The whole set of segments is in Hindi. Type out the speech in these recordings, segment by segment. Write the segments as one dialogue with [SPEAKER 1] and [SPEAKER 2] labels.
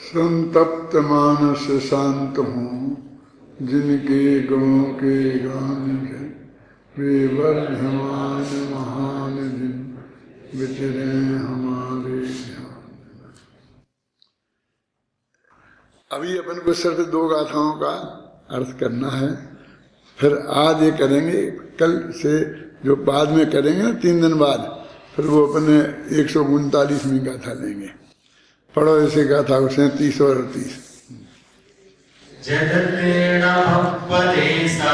[SPEAKER 1] संतप्त मानस शांत हूँ, जिनके गुणों के गान है, वे वर्धमान महान दिन विचरे हमारे ध्यान। अभी अपन को सिर्फ 2 गाथाओं का अर्थ करना है, फिर आज ये करेंगे, कल से जो बाद में करेंगे ना 3 दिन बाद, फिर वो अपने 139वीं गाथा लेंगे। पढ़ो ऐसे गाथा 37 और 38।
[SPEAKER 2] जगतेना भवदेसा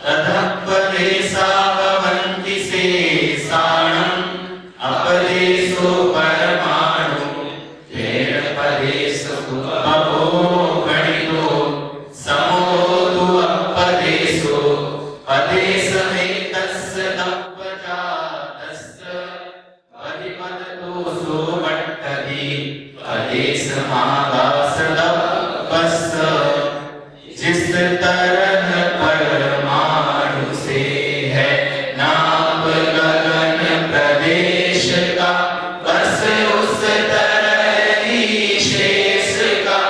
[SPEAKER 2] तदपदेसा भवन्ति शेषाणम् अपदेशो परमाणु तेन पदेशो अपो गणितो समोदु अपदेशो पदेशमेतस्य तपजातस्य परिपददोषो वट्टति पदेशमादासदपस्स जिस तरह परमाणु से है नाप गगन प्रदेश का, बस उस तरह ही शेष का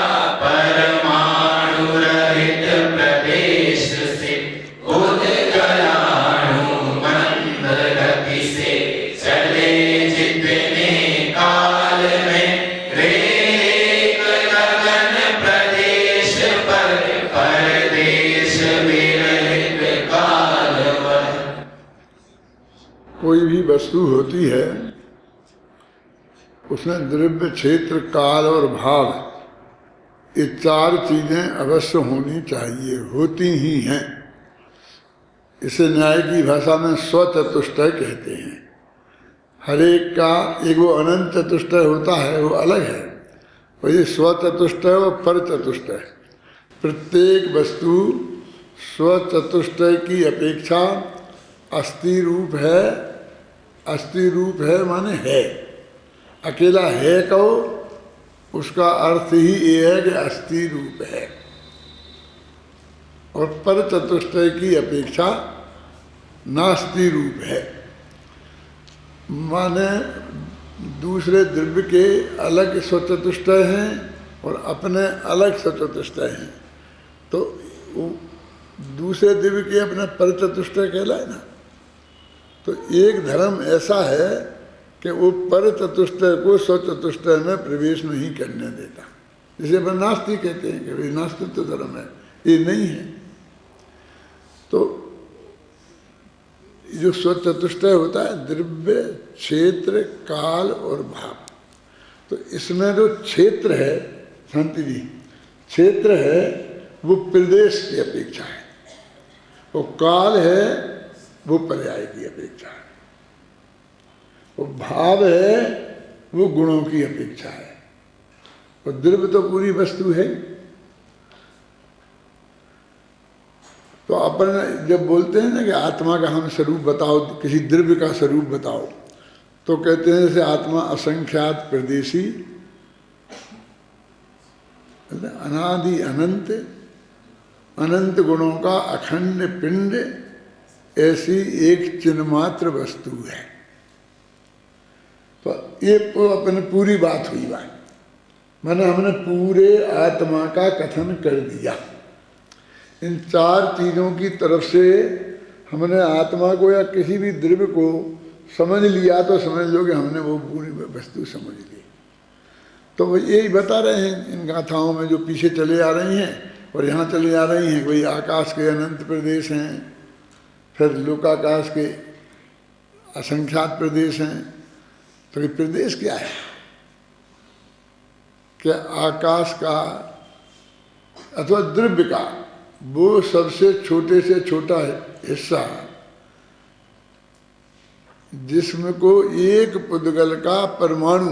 [SPEAKER 2] परमाणु रहित प्रदेश से उद्गलाणु मंद गति से चले जितने काल में रे गगन प्रदेश पर परदेश विरहित कालवत्।
[SPEAKER 1] कोई भी वस्तु होती है, उसमें द्रव्य, क्षेत्र, काल और भाव, ये 4 चीजें अवश्य होनी चाहिए, होती ही हैं। इसे न्याय की भाषा में स्वचतुष्टय कहते हैं। हर एक का एक वो अनंत चतुष्टय होता है, वो अलग है, और ये स्वचतुष्टय और परचतुष्टय। प्रत्येक वस्तु स्वचतुष्टय की अपेक्षा अस्थि रूप है। अस्थि रूप है माने है, अकेला है कहो, उसका अर्थ ही ये है कि अस्थि रूप है। और परचतुष्टय की अपेक्षा नास्ति रूप है, माने दूसरे द्रव्य के अलग स्वचतुष्टय हैं और अपने अलग स्वचतुष्टय हैं, तो दूसरे द्रव्य के अपने परचतुष्टय कहलाए ना। तो एक धर्म ऐसा है कि वो परचतुष्टय को स्वचतुष्टय में प्रवेश नहीं करने देता, जिसे अपन नास्ति कहते हैं कि भाई नास्तित्व धर्म है, ये नहीं है। तो जो स्वचतुष्टय होता है द्रव्य, क्षेत्र, काल और भाव, तो इसमें जो क्षेत्र है, शांति जी, क्षेत्र है वो प्रदेश की अपेक्षा है, वो काल है वो पर्याय की अपेक्षा है, वो भाव है वो गुणों की अपेक्षा है, और द्रव्य तो पूरी वस्तु है। तो अपन जब बोलते हैं ना कि आत्मा का हम स्वरूप बताओ, किसी द्रव्य का स्वरूप बताओ, तो कहते हैं जैसे आत्मा असंख्यात प्रदेशी, अनादि अनंत, अनंत गुणों का अखंड पिंड, ऐसी एक चिन्हमात्र वस्तु है। तो ये अपने पूरी बात हुई बात, मैंने हमने पूरे आत्मा का कथन कर दिया। इन 4 चीज़ों की तरफ से हमने आत्मा को या किसी भी द्रव्य को समझ लिया, तो समझ लो कि हमने वो पूरी वस्तु समझ ली। तो वो यही बता रहे हैं इन गाथाओं में जो पीछे चले आ रही हैं और यहाँ चले आ रही हैं। कोई आकाश के अनंत प्रदेश हैं, फिर लोकाकाश के असंख्यात प्रदेश हैं। तो ये प्रदेश क्या है? क्या आकाश का अथवा द्रव्य का वो सबसे छोटे से छोटा हिस्सा, जिसमें को एक पुद्गल का परमाणु,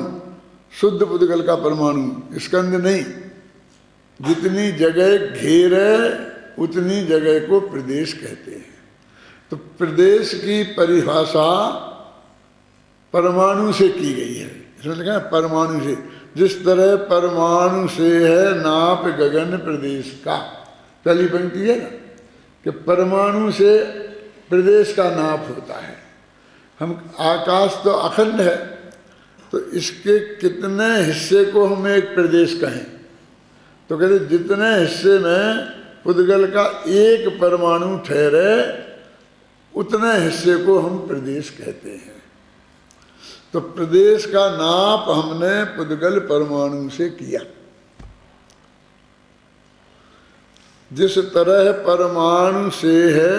[SPEAKER 1] शुद्ध पुद्गल का परमाणु, स्कंद नहीं, जितनी जगह घेरे उतनी जगह को प्रदेश कहते हैं। तो प्रदेश की परिभाषा परमाणु से की गई है। इसमें लिखा है परमाणु से, जिस तरह परमाणु से है नाप गगन प्रदेश का। पहली पंक्ति है ना कि परमाणु से प्रदेश का नाप होता है। हम आकाश तो अखंड है, तो इसके कितने हिस्से को हम एक प्रदेश कहें? तो कहते जितने हिस्से में पुद्गल का एक परमाणु ठहरे उतने हिस्से को हम प्रदेश कहते हैं। तो प्रदेश का नाप हमने पुद्गल परमाणु से किया। जिस तरह परमाणु से है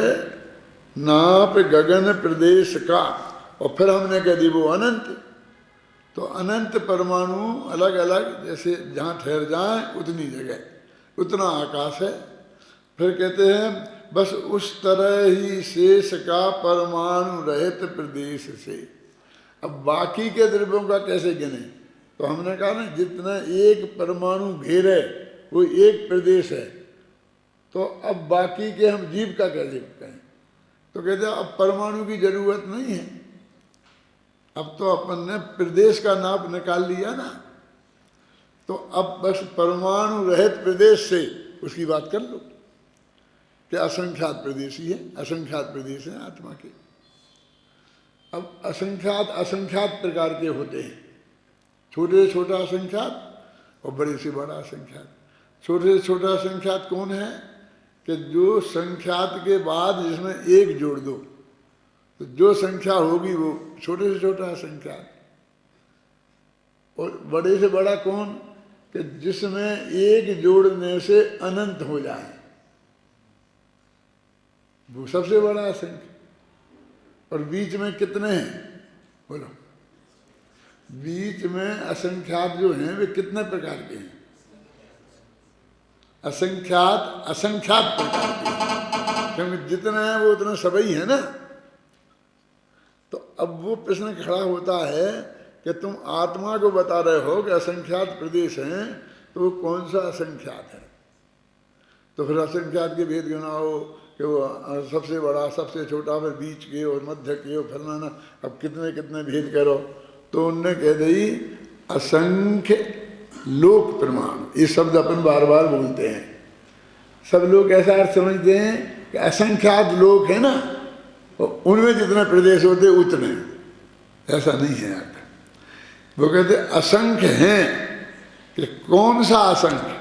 [SPEAKER 1] नाप गगन प्रदेश का, और फिर हमने कह दी वो अनंत। तो अनंत परमाणु अलग अलग जैसे जहाँ ठहर जाए उतनी जगह उतना आकाश है। फिर कहते हैं बस उस तरह ही शेष का परमाणु रहित प्रदेश से। अब बाकी के द्रव्यों का कैसे गिने? तो हमने कहा ना जितना एक परमाणु घेरे वो एक प्रदेश है, तो अब बाकी के हम जीव का कैसे कहें? तो कहते हैं अब परमाणु की जरूरत नहीं है, अब तो अपन ने प्रदेश का नाप निकाल लिया ना, तो अब बस परमाणु रहित प्रदेश से उसकी बात कर लो कि असंख्यात प्रदेश ही है, असंख्यात प्रदेश है आत्मा के। अब असंख्यात असंख्यात प्रकार के होते हैं, छोटे से छोटा असंख्यात और बड़े से बड़ा असंख्यात। छोटे से छोटा असंख्यात कौन है? कि जो संख्यात के बाद जिसमें एक जोड़ दो तो जो संख्या होगी वो छोटे से छोटा असंख्यात। और बड़े से बड़ा कौन? कि जिसमें एक जोड़ने से अनंत हो जाए वो सबसे बड़ा असंख्य। और बीच में कितने हैं बोलो? बीच में असंख्यात जो हैं वे कितने प्रकार के हैं? असंख्यात असंख्यात प्रकार के हैं, क्योंकि जितने हैं वो उतने सभी है ना। तो अब वो प्रश्न खड़ा होता है कि तुम आत्मा को बता रहे हो कि असंख्यात प्रदेश हैं, तो वो कौन सा असंख्यात है? तो फिर असंख्यात के भेद गिनाओ कि वो सबसे बड़ा, सबसे छोटा, फिर बीच के और मध्य के और फलाना, अब कितने कितने भेद करो। तो उनने कह दी असंख्य लोक प्रमाण। ये शब्द अपन बार बार बोलते हैं, सब लोग ऐसा अर्थ समझते हैं कि असंख्यात लोक है ना, और उनमें जितने प्रदेश होते उतने। ऐसा नहीं है अर्थ। वो कहते असंख्य हैं कि कौन सा असंख्य?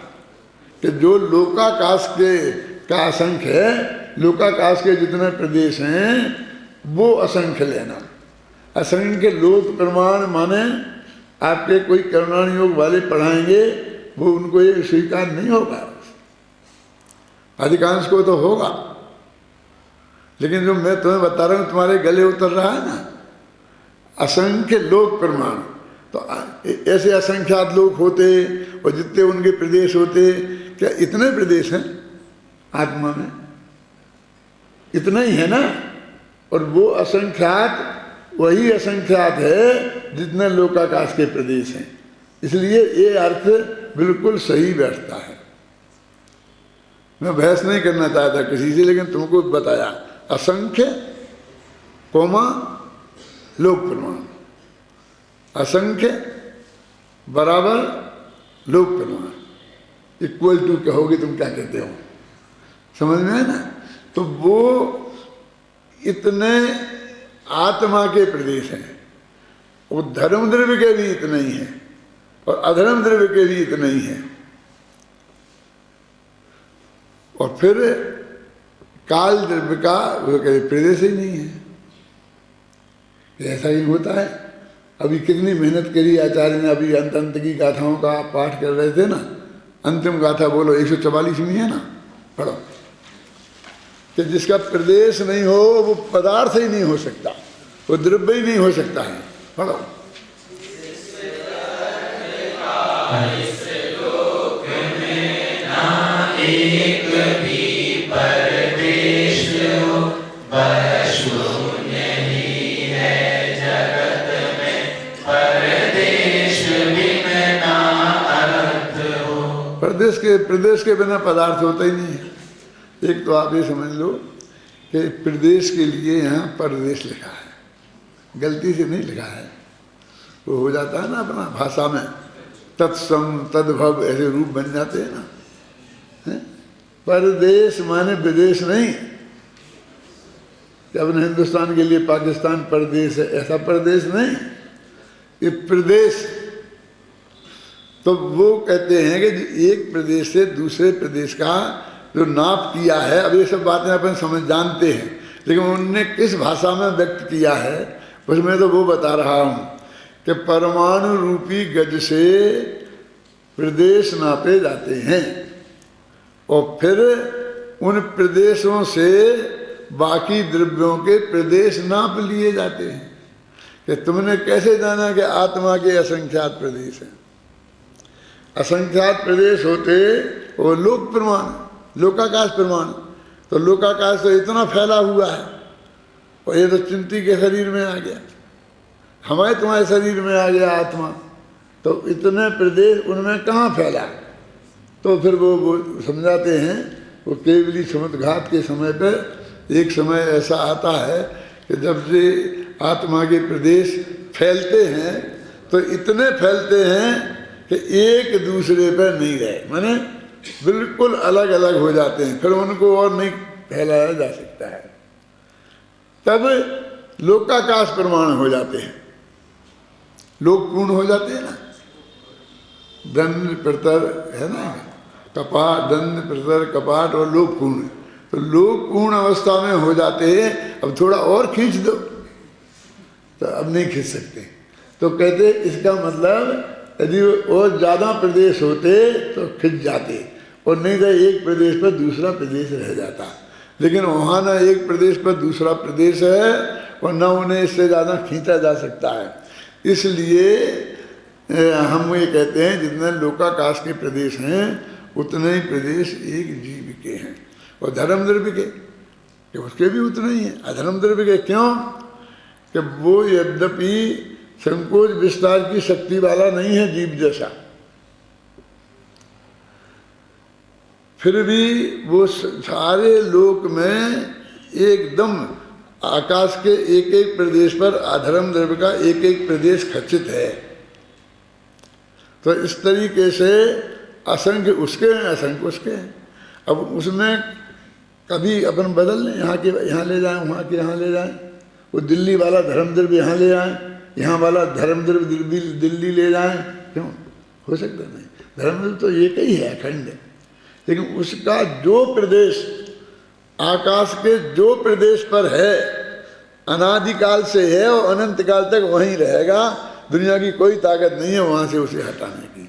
[SPEAKER 1] कि जो लोकाकाश के का असंख्य है, लोकाकाश के जितने प्रदेश हैं वो असंख्य लेना। असंख्य लोक प्रमाण माने आपके कोई करुणान योग वाले पढ़ाएंगे वो उनको ये स्वीकार नहीं होगा, अधिकांश को तो होगा, लेकिन जो मैं तुम्हें बता रहा हूँ तुम्हारे गले उतर रहा है ना, असंख्य लोक प्रमाण। तो ऐसे असंख्यात लोग होते और जितने उनके प्रदेश होते, क्या इतने प्रदेश हैं आत्मा में? इतना ही है ना। और वो असंख्यात वही असंख्यात है जितने लोकाकाश के प्रदेश हैं। इसलिए ये अर्थ बिल्कुल सही बैठता है। मैं बहस नहीं करना चाहता किसी से, लेकिन तुमको बताया असंख्य कोमा लोक प्रमाण, असंख्य बराबर लोक प्रमाण, इक्वल टू कहोगे तुम क्या कहते हो, समझ में है ना। तो वो इतने आत्मा के प्रदेश हैं, वो धर्म द्रव्य के भी इतने ही हैं और अधर्म द्रव्य के भी इतने ही हैं। और फिर काल द्रव्य का वो प्रदेश ही नहीं है। ऐसा ही होता है। अभी कितनी मेहनत करी आचार्य ने, अभी अंत अंत की गाथाओं का पाठ कर रहे थे ना, अंतिम गाथा बोलो 144वीं है ना, पढ़ो कि जिसका प्रदेश नहीं हो वो पदार्थ ही नहीं हो सकता, वो द्रव्य ही नहीं हो सकता है। पढ़ो
[SPEAKER 2] एक भी परदेश हो, वह शून्य ही है जगत में, परदेश बिन ना अर्थ हो।
[SPEAKER 1] प्रदेश के बिना पदार्थ होता ही नहीं है। एक तो आप ये समझ लो कि प्रदेश के लिए यहाँ परदेश लिखा है, गलती से नहीं लिखा है। वो हो जाता है ना अपना भाषा में तत्सम तद्भव ऐसे रूप बन जाते हैं ना। परदेश माने विदेश नहीं कि अपने हिंदुस्तान के लिए पाकिस्तान परदेश है, ऐसा परदेश नहीं, ये प्रदेश। तो वो कहते हैं कि एक प्रदेश से दूसरे प्रदेश का जो नाप किया है, अब ये सब बातें अपन समझ जानते हैं, लेकिन उनने किस भाषा में व्यक्त किया है उसमें तो वो बता रहा हूँ कि परमाणु रूपी गज से प्रदेश नापे जाते हैं और फिर उन प्रदेशों से बाकी द्रव्यों के प्रदेश नाप लिए जाते हैं। कि तुमने कैसे जाना कि आत्मा के असंख्यात प्रदेश हैं? असंख्यात प्रदेश होते वो लोक प्रमाण, लोकाकाश प्रमाण। तो लोकाकाश तो इतना फैला हुआ है और ये तो चिंती के शरीर में आ गया, हमारे तुम्हारे शरीर में आ गया आत्मा, तो इतने प्रदेश उनमें कहाँ फैला? तो फिर वो समझाते हैं, वो केवली समुद्घात के समय पर एक समय ऐसा आता है कि जब से आत्मा के प्रदेश फैलते हैं तो इतने फैलते हैं कि एक दूसरे पर नहीं रहे, माने बिल्कुल अलग अलग हो जाते हैं, फिर उनको और नहीं फैलाया जा सकता है। तब लोकाकाश प्रमाण हो जाते हैं, लोक पूर्ण हो जाते हैं ना। दंड प्रतर है ना, कपाट, दंड प्रतर कपाट और लोक पूर्ण, तो लोक पूर्ण अवस्था में हो जाते हैं। अब थोड़ा और खींच दो तो अब नहीं खींच सकते। तो कहते इसका मतलब यदि और ज़्यादा प्रदेश होते तो खिंच जाते, और नहीं तो एक प्रदेश पर दूसरा प्रदेश रह जाता। लेकिन वहाँ ना एक प्रदेश पर दूसरा प्रदेश है और न उन्हें इससे ज़्यादा खींचा जा सकता है। इसलिए हम ये कहते हैं जितने लोकाकाश के प्रदेश हैं उतने ही प्रदेश एक जीव के हैं, और धर्म द्रव्य के कि उसके भी उतने ही हैं। अधर्म द्रव्य के क्यों? कि वो यद्यपि संकोच विस्तार की शक्ति वाला नहीं है जीव जैसा, फिर भी वो सारे लोक में एकदम आकाश के एक एक प्रदेश पर अधर्म द्रव्य का एक एक प्रदेश खचित है। तो इस तरीके से असंख्य उसके हैं, असंख्य उसके हैं। अब उसमें कभी अपन बदल लें, यहाँ के यहाँ ले जाएं, वहाँ के यहाँ ले जाएं, वो दिल्ली वाला धर्म द्रव्य यहाँ ले जाएं, यहाँ वाला धर्म द्रव्य दिल्ली ले जाएं, क्यों? हो सकता नहीं। धर्म द्रव्य तो एक ही है, अखंड है, लेकिन उसका जो प्रदेश आकाश के जो प्रदेश पर है अनादिकाल से है और अनंत काल तक वहीं रहेगा। दुनिया की कोई ताकत नहीं है वहां से उसे हटाने की।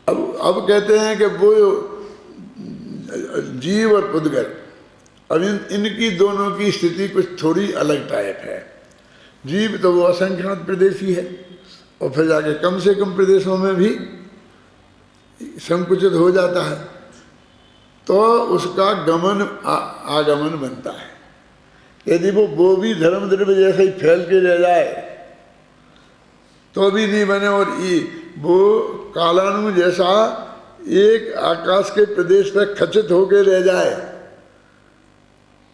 [SPEAKER 1] अब कहते हैं कि वो जीव और पुद्गल, अब इनकी दोनों की स्थिति कुछ थोड़ी अलग टाइप है। जीव तो वो असंख्यात प्रदेशी है और फिर जाके कम से कम प्रदेशों में भी संकुचित हो जाता है, तो उसका गमन आगमन बनता है। यदि वो भी धर्म द्रव्य जैसे ही फैल के रह जाए तो भी नहीं बने, और वो कालाणु जैसा एक आकाश के प्रदेश पर खचित होकर रह जाए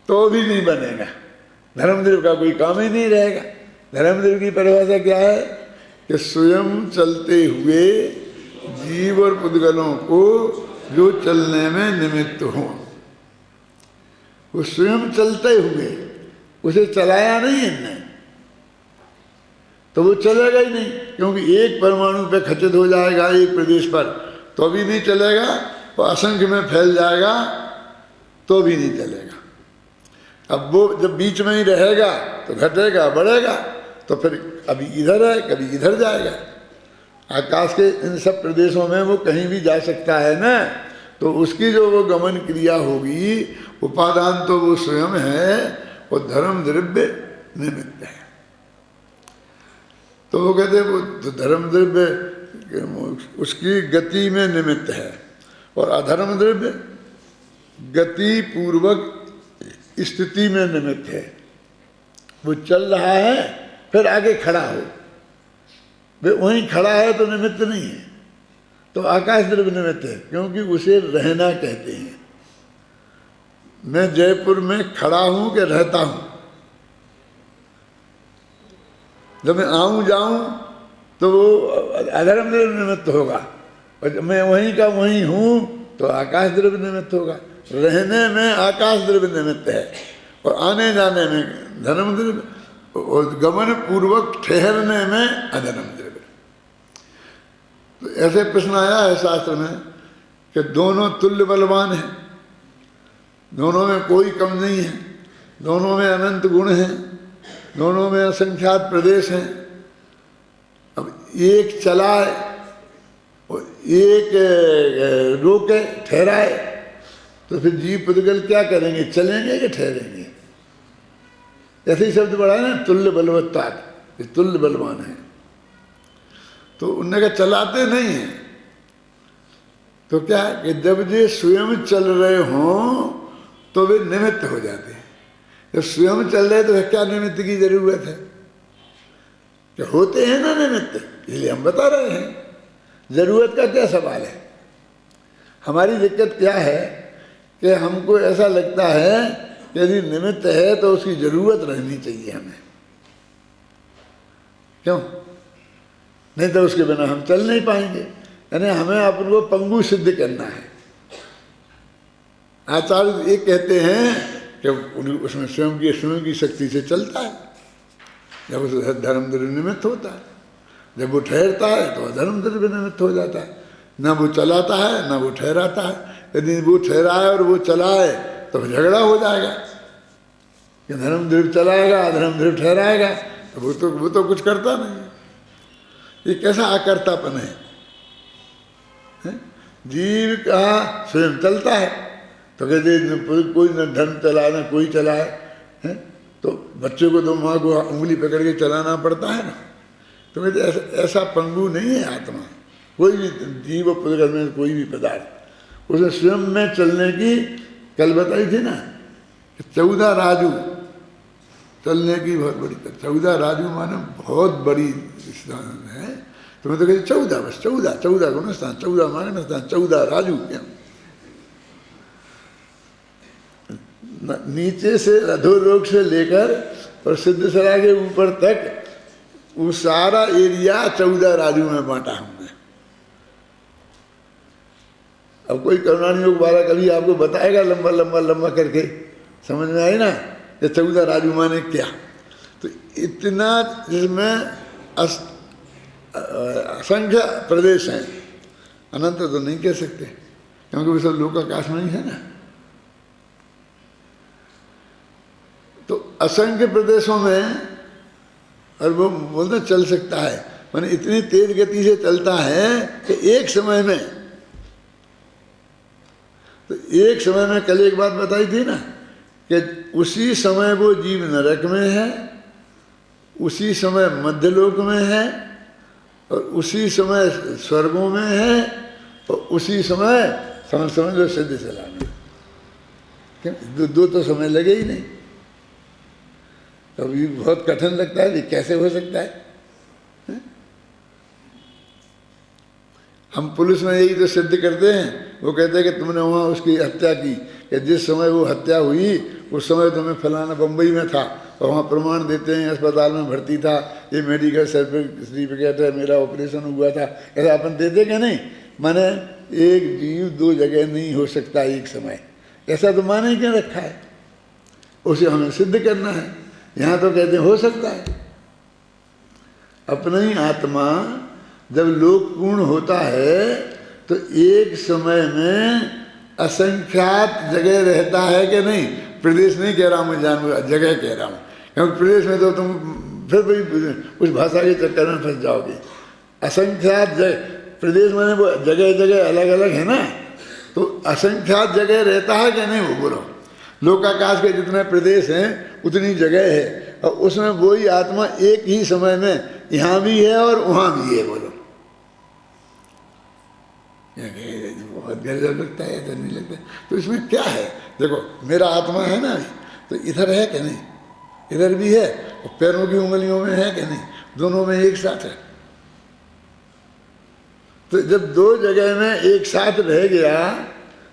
[SPEAKER 1] तो भी नहीं बनेगा। धर्मद्रव्य का कोई काम ही नहीं रहेगा। धर्मद्रव्य की परिभाषा क्या है कि स्वयं चलते हुए जीव और पुद्गलों को जो चलने में निमित्त हो, वो स्वयं चलते हुए, उसे चलाया नहीं इनने तो वो चलेगा ही नहीं, क्योंकि एक परमाणु पे खचित हो जाएगा एक प्रदेश पर तो भी नहीं चलेगा, और असंख्य में फैल जाएगा तो भी नहीं चलेगा। अब वो जब बीच में ही रहेगा तो घटेगा बढ़ेगा, तो फिर कभी इधर है कभी इधर जाएगा। आकाश के इन सब प्रदेशों में वो कहीं भी जा सकता है ना, तो उसकी जो वो गमन क्रिया होगी, उपादान तो वो स्वयं है और धर्म द्रव्य निमित्त है। तो वो कहते हैं वो तो धर्म द्रव्य उसकी गति में निमित्त है और अधर्म द्रव्य गति पूर्वक स्थिति में निमित्त है। वो चल रहा है फिर आगे खड़ा हो, वे वहीं खड़ा है तो निमित्त नहीं है, तो आकाश द्रव्य निमित्त है, क्योंकि उसे रहना कहते हैं। मैं जयपुर में खड़ा हूं कि रहता हूं? जब मैं आऊं जाऊं तो वो अधर्म द्रव्य निमित्त होगा, और जब मैं वहीं का वहीं हूं तो आकाश द्रव्य निमित्त होगा। रहने में आकाश द्रव्य निमित्त है और आने जाने में धर्म द्रव्य। और गमन पूर्वक ठहरने में अधर्म द्रव्य। तो ऐसे प्रश्न आया है शास्त्र में कि दोनों तुल्य बलवान हैं, दोनों में कोई कम नहीं है, दोनों में अनंत गुण हैं, दोनों में असंख्यात प्रदेश हैं। अब एक चलाए और एक रोके ठहराए, तो फिर जीव पुद्गल क्या करेंगे, चलेंगे कि ठहरेंगे? ऐसे ही शब्द बढ़ा है ना, तुल्य बलवत्ता, ये तुल्य बलवान है। तो उनने कहा चलाते नहीं हैं, तो क्या कि जब ये स्वयं चल रहे हों तो वे निमित्त हो जाते हैं। जब स्वयं चल रहे तो क्या निमित्त की जरूरत है? कि होते हैं ना निमित्त, इसलिए हम बता रहे हैं। जरूरत का क्या सवाल है? हमारी दिक्कत क्या है कि हमको ऐसा लगता है कि यदि निमित्त है तो उसकी जरूरत रहनी चाहिए हमें, क्यों? नहीं तो उसके बिना हम चल नहीं पाएंगे। यानी हमें अपन को पंगु सिद्ध करना है। आचार्य ये कहते हैं कि उसमें स्वयं की शक्ति से चलता है, जब उस धर्म द्रव्य निमित्त होता है। जब वो ठहरता है तो धर्म द्रव्य निमित्त हो जाता है। न वो चलाता है न वो ठहराता है। यदि वो ठहराए और वो चलाए तो झगड़ा हो जाएगा कि धर्म द्रव्य चलाएगा, अधर्म द्रव्य ठहराएगा, तो वो तो कुछ करता नहीं। ये कैसा आकर्तापन है? जीव का स्वयं चलता है तो कहते कोई न धर्म चलाए न कोई चलाए है, तो बच्चे को तो माँ को उंगली पकड़ के चलाना पड़ता है ना। तो कहते ऐसा पंगु नहीं है आत्मा। कोई भी जीव पुद्गल में कोई भी पदार्थ उसे स्वयं में चलने की, कल बताई थी ना, 14 राजू चलने की बहुत बड़ी, 14 राजू माने बहुत बड़ी स्थान है। तो मैं तो कहती 14, बस 14 गुण स्थान, 14 मांगन स्थान, 14 राजू। क्या नीचे से अधोलोक से लेकर और सिद्धसरा के ऊपर तक वो सारा एरिया 14 राजू में बांटा हमने। अब कोई करुणानियों योग वाला कभी आपको बताएगा लंबा लंबा लंबा करके, समझ में आई ना ये 14 राजू माने क्या? तो इतना जिसमें असंख्य प्रदेश हैं, अनंत तो नहीं कह सकते क्योंकि वो सब लोकाकाश में ही है ना। तो असंख्य प्रदेशों में, और वो बोलते चल सकता है, माने इतनी तेज गति से चलता है कि एक समय में, तो एक समय में कल एक बात बताई थी ना कि उसी समय वो जीव नरक में है, उसी समय मध्यलोक में है, और उसी समय स्वर्गों में है, और उसी समय समझ लो सिद्ध सला में। क्यों? दो तो समय लगे ही नहीं। कभी बहुत कठिन लगता है, कैसे हो सकता है? हम पुलिस में यही तो सिद्ध करते हैं। वो कहते हैं कि तुमने वहाँ उसकी हत्या की, कि जिस समय वो हत्या हुई उस समय तुम्हें फलाना बम्बई में था, और वहाँ प्रमाण देते हैं अस्पताल में भर्ती था, ये मेडिकल सर्टिफिकेट है, मेरा ऑपरेशन हुआ था। ऐसा अपन देते क्या नहीं? माने एक जीव 2 जगह नहीं हो सकता एक समय, ऐसा तो माने क्या रखा है, उसे हमें सिद्ध करना है। यहाँ तो कहते हैं हो सकता है। अपना ही आत्मा जब लोक पूर्ण होता है तो एक समय में असंख्यात जगह रहता है कि नहीं? प्रदेश नहीं कह रहा हूँ मैं, जानवर जगह कह रहा हूँ, क्योंकि प्रदेश में तो तुम फिर भी उस भाषा के चक्कर में फंस जाओगे। असंख्यात प्रदेश में वो जगह जगह अलग अलग है ना, तो असंख्यात जगह रहता है कि नहीं? वो बोलो, लोकाकाश के जितने प्रदेश हैं उतनी जगह है, और उसमें वही आत्मा एक ही समय में यहाँ भी है और वहाँ भी है। बोलो, बहुत गजब लगता है, ऐसा नहीं लगता? तो इसमें क्या है? देखो मेरा आत्मा है ना, तो इधर है कि नहीं? इधर भी है, और पैरों की उंगलियों में है कि नहीं? दोनों में एक साथ है। तो जब 2 जगह में एक साथ रह गया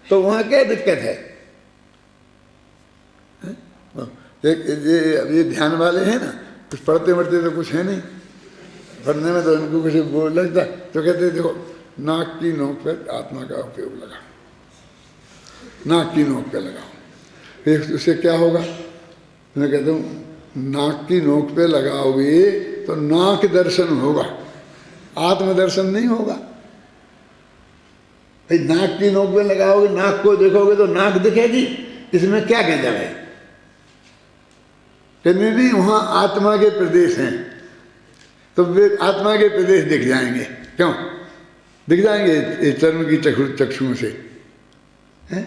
[SPEAKER 1] तो वहाँ क्या दिक्कत है? ये ध्यान वाले हैं ना, कुछ पढ़ते वढ़ते तो कुछ है नहीं, पढ़ने में तो इनको कुछ बोल लगता, तो कहते देखो नाक की नोक पर आत्मा का उपयोग लगाओ, नाक की नोक पर लगाओ, फिर उससे क्या होगा? मैं कहता हूँ नाक की नोक पे लगाओगे तो नाक दर्शन होगा, आत्मदर्शन नहीं होगा। भाई नाक की नोक पे लगाओगे, नाक को देखोगे तो नाक दिखेगी, इसमें क्या गजब है? कहने नहीं, वहाँ आत्मा के प्रदेश हैं, तो वे आत्मा के प्रदेश दिख जाएंगे। क्यों दिख जाएंगे? चर्म की चक्षुओं से हैं?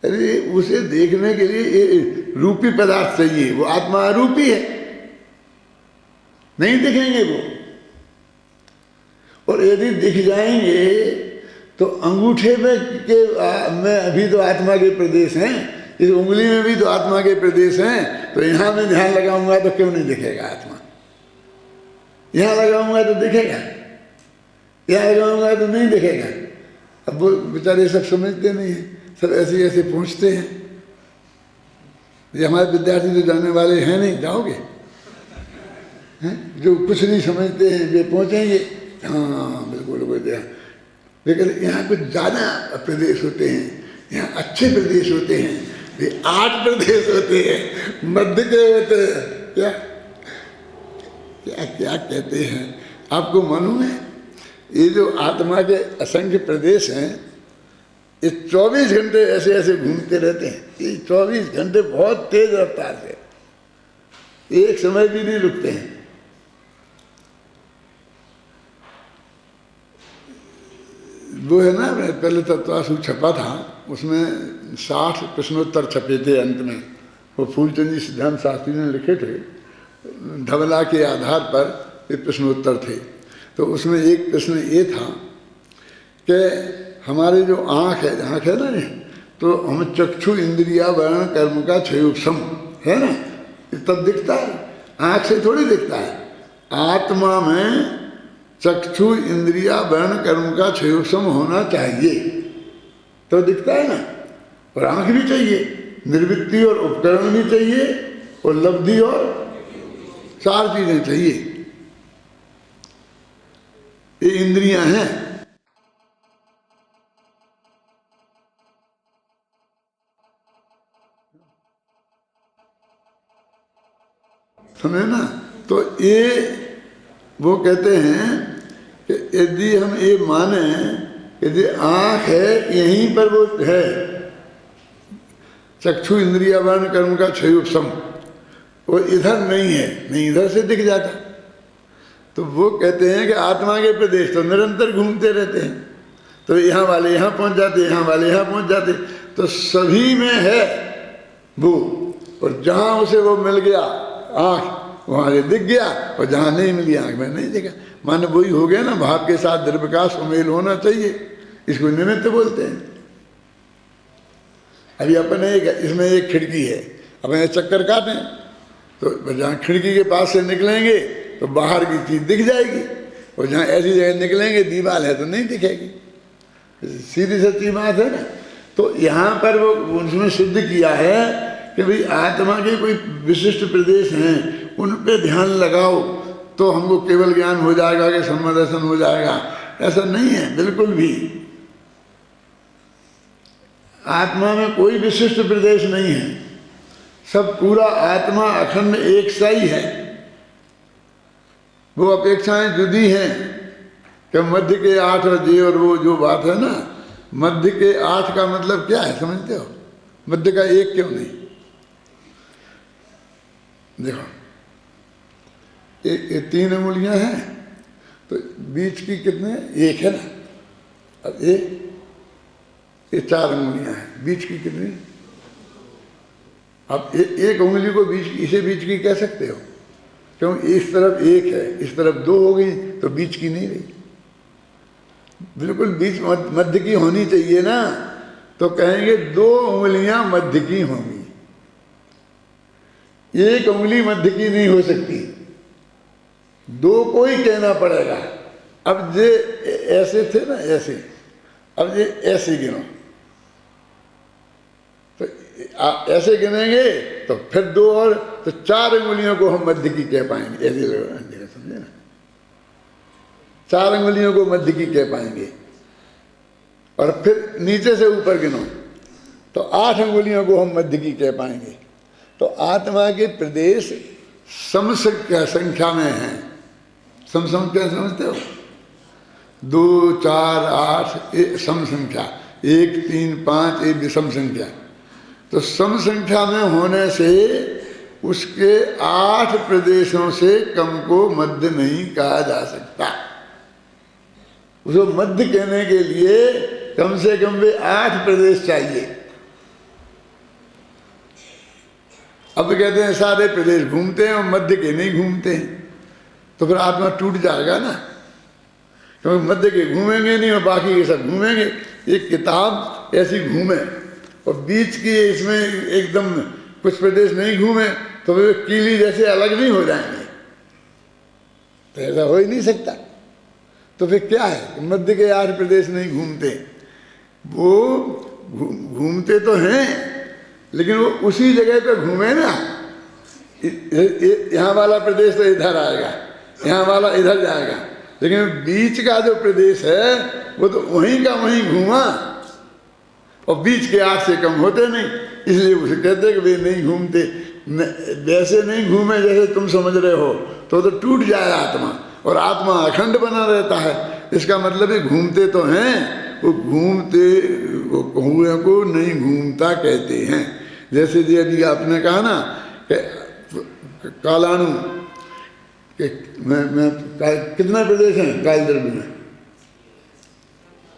[SPEAKER 1] अरे उसे देखने के लिए रूपी पदार्थ चाहिए, वो आत्मा रूपी है, नहीं दिखेंगे वो। और यदि दिख जाएंगे तो अंगूठे में अभी तो आत्मा के प्रदेश हैं, इस उंगली में भी तो आत्मा के प्रदेश हैं, तो यहाँ में ध्यान लगाऊंगा तो क्यों नहीं दिखेगा आत्मा? यहाँ लगाऊंगा तो दिखेगा, यहाँ लगाऊंगा तो नहीं दिखेगा। अब वो बेचारे सब समझते नहीं हैं, सब ऐसे ऐसे पहुँचते हैं। ये हमारे विद्यार्थी जो जाने वाले हैं नहीं, जाओगे हैं? जो कुछ नहीं समझते हैं वे पहुँचेंगे, हाँ बिल्कुल बढ़िया। लेकिन यहाँ कुछ ज़्यादा प्रदेश होते हैं, यहाँ अच्छे प्रदेश होते हैं, ये 8 प्रदेश होते हैं, मध्य के होते हैं। क्या क्या क्या कहते हैं आपको मालूम है? ये जो आत्मा के असंख्य प्रदेश हैं, ये 24 घंटे ऐसे ऐसे घूमते रहते हैं। ये 24 घंटे बहुत तेज रफ्तार से, एक समय भी नहीं रुकते हैं। वो है ना, पहले तत्वासु छपा था, उसमें 60 प्रश्नोत्तर छपे थे अंत में। वो फूलचंद जी सिद्धांत शास्त्री ने लिखे थे, धवला के आधार पर ये प्रश्नोत्तर थे। तो उसमें एक प्रश्न ये था कि हमारे जो आँख है ना, तो हम चक्षु इंद्रिया वर्ण कर्म का क्षयोपम है ना, तब दिखता है, आँख से थोड़ी दिखता है। आत्मा में चक्षु इंद्रिया वर्ण कर्म का क्षयोपम होना चाहिए तो दिखता है ना। और आँख भी चाहिए, निर्वृत्ति और उपकरण भी चाहिए, और लब्धि और 4 चीजें चाहिए। ये इंद्रियां हैं। समझे ना? तो ये वो कहते हैं कि यदि हम ये माने यदि आँख है यहीं पर वो है, चक्षु इंद्रिया वर्ण कर्म का क्षयोपम, वो इधर नहीं है, नहीं इधर से दिख जाता। तो वो कहते हैं कि आत्मा के प्रदेश तो निरंतर घूमते रहते हैं, तो यहाँ वाले यहाँ पहुँच जाते, यहाँ वाले यहाँ पहुँच जाते, तो सभी में है वो। और जहाँ उसे वो मिल गया आँख, वहाँ से दिख गया, और जहाँ नहीं मिली आँख में नहीं दिखा। माने वही हो गया ना, भाव के साथ द्रव्य का सुमेल होना चाहिए, इसको निमित्त बोलते हैं। अभी अपने इसमें एक खिड़की है, अपने चक्कर काटें तो जहाँ खिड़की के पास से निकलेंगे तो बाहर की चीज़ दिख जाएगी, और जहाँ ऐसी जगह निकलेंगे दीवार है तो नहीं दिखेगी। सीधी सच्ची बात है ना। तो यहाँ पर वो उसमें सिद्ध किया है कि भाई आत्मा के कोई विशिष्ट प्रदेश हैं, उन पे ध्यान लगाओ तो हमको केवल ज्ञान हो जाएगा कि सम्मदर्शन हो जाएगा, ऐसा नहीं है बिल्कुल भी। आत्मा में कोई विशिष्ट प्रदेश नहीं है, सब पूरा आत्मा अखंड एक सा ही है। वो अपेक्षाएं जुदी हैं कि मध्य के 8 और जे, और वो जो बात है ना, मध्य के 8 का मतलब क्या है समझते हो? मध्य का 1 क्यों नहीं? देखो ये 3 अंगुलियां हैं, तो बीच की कितने? 1 है ना। अब ये 4 अंगुलियां हैं, बीच की कितनी? अब एक उंगली को बीच, इसे बीच की कह सकते हो, क्यों? इस तरफ 1 है, इस तरफ 2 हो गई, तो बीच की नहीं रही। बिल्कुल बीच मध्य की होनी चाहिए ना, तो कहेंगे 2 उंगलियां मध्य की होंगी, 1 उंगली मध्य की नहीं हो सकती, 2 को ही कहना पड़ेगा। अब ये ऐसे थे ना, ऐसे, अब ये ऐसे गिनो, तो ऐसे गिनेंगे तो फिर 2 और, तो 4 अंगुलियों को हम मध्य की कह पाएंगे। ऐसे समझे ना, 4 अंगुलियों को मध्य की कह पाएंगे। और फिर नीचे से ऊपर गिनो तो 8 अंगुलियों को हम मध्य की कह पाएंगे। तो आत्मा के प्रदेश संख्या में हैं। सम क्या समझते हो? 2, 4, 8 सम संख्या, 1, 3, 5 ये विषम संख्या। तो सम संख्या में होने से उसके 8 प्रदेशों से कम को मध्य नहीं कहा जा सकता। उसको मध्य कहने के लिए कम से कम वे 8 प्रदेश चाहिए। अब कहते हैं सारे प्रदेश घूमते हैं और मध्य के नहीं घूमते हैं, तो फिर आत्मा टूट जाएगा ना, क्योंकि मध्य के घूमेंगे नहीं और बाकी के सब घूमेंगे। एक किताब ऐसी घूमे और बीच की इसमें एकदम कुछ प्रदेश नहीं घूमे तो वे कीली जैसे अलग नहीं हो जाएंगे, तो ऐसा हो ही नहीं सकता। तो फिर क्या है, मध्य के 8 प्रदेश नहीं घूमते, वो घूमते तो हैं लेकिन वो उसी जगह पे घूमे ना। यहाँ वाला प्रदेश तो इधर आएगा, यहाँ वाला इधर जाएगा, लेकिन बीच का जो प्रदेश है वो तो वहीं का वहीं घूमा, और बीच के 8 से कम होते नहीं, इसलिए उसे कहते कि वे नहीं घूमते। वैसे नहीं घूमे जैसे तुम समझ रहे हो, तो टूट जाए आत्मा, और आत्मा अखंड बना रहता है। इसका मतलब है घूमते तो हैं, वो घूमते हुए को नहीं घूमता कहते हैं। जैसे जी अभी आपने कहा ना कि कालाणु के कितने प्रदेश हैं कालद्रव्य में?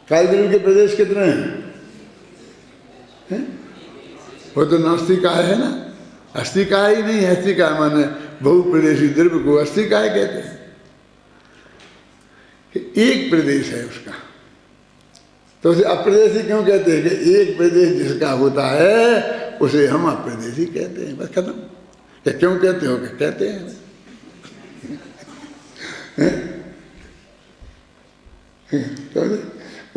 [SPEAKER 1] कालद्रव्य के प्रदेश कितने हैं? वो तो नास्तिकाय है ना, अस्तिकाय ही नहीं है। अस्तिकाय माने बहुप्रदेशी द्रव्य को अस्तिकाय कहते हैं। एक प्रदेश है उसका, तो उसे अप्रदेशी क्यों कहते हैं? कि एक प्रदेश जिसका होता है उसे हम अप्रदेशी कहते हैं, बस खत्म। क्या क्यों कहते हो? क्या कहते हैं? तो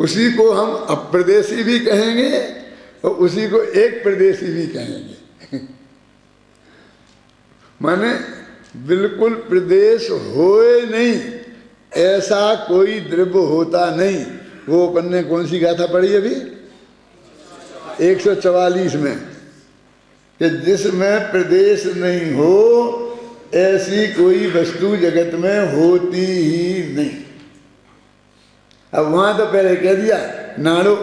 [SPEAKER 1] उसी को हम अप्रदेशी भी कहेंगे और उसी को एक प्रदेशी भी कहेंगे। माने बिल्कुल प्रदेश होए नहीं, ऐसा कोई द्रव्य होता नहीं। वो अपन ने कौन सी गाथा पढ़ी अभी? 144 में, कि जिसमें प्रदेश नहीं हो ऐसी कोई वस्तु जगत में होती ही नहीं। अब वहां तो पहले कह दिया नाड़ो